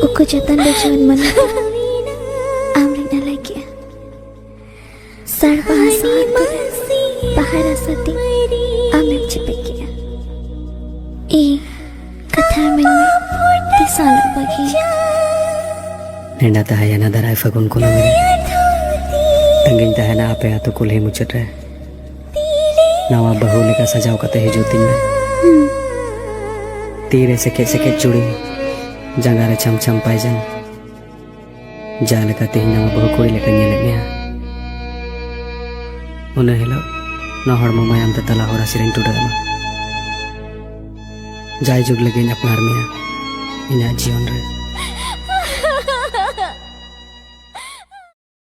Uko jatan bejawan mana amri na lagi sar bahasa hati bahara sati amri cipeki I kata menme tisal bagi Nenda tahayana darai fagun kuna mere tangin tahana ape atu kulhe muchat rahe nawa bahu leka sajau kate hijutin me तीरे सेकेट चूड़ी जंगारे छम छम poison जाले का तेही नवा बहु कुड़ी लेकर नेले उन्हें हिलो न हड़मो मायाम ते तला होरा सिरिंग टूटा दमा जाय जुग लगे अपनार मिया इना जीवन रे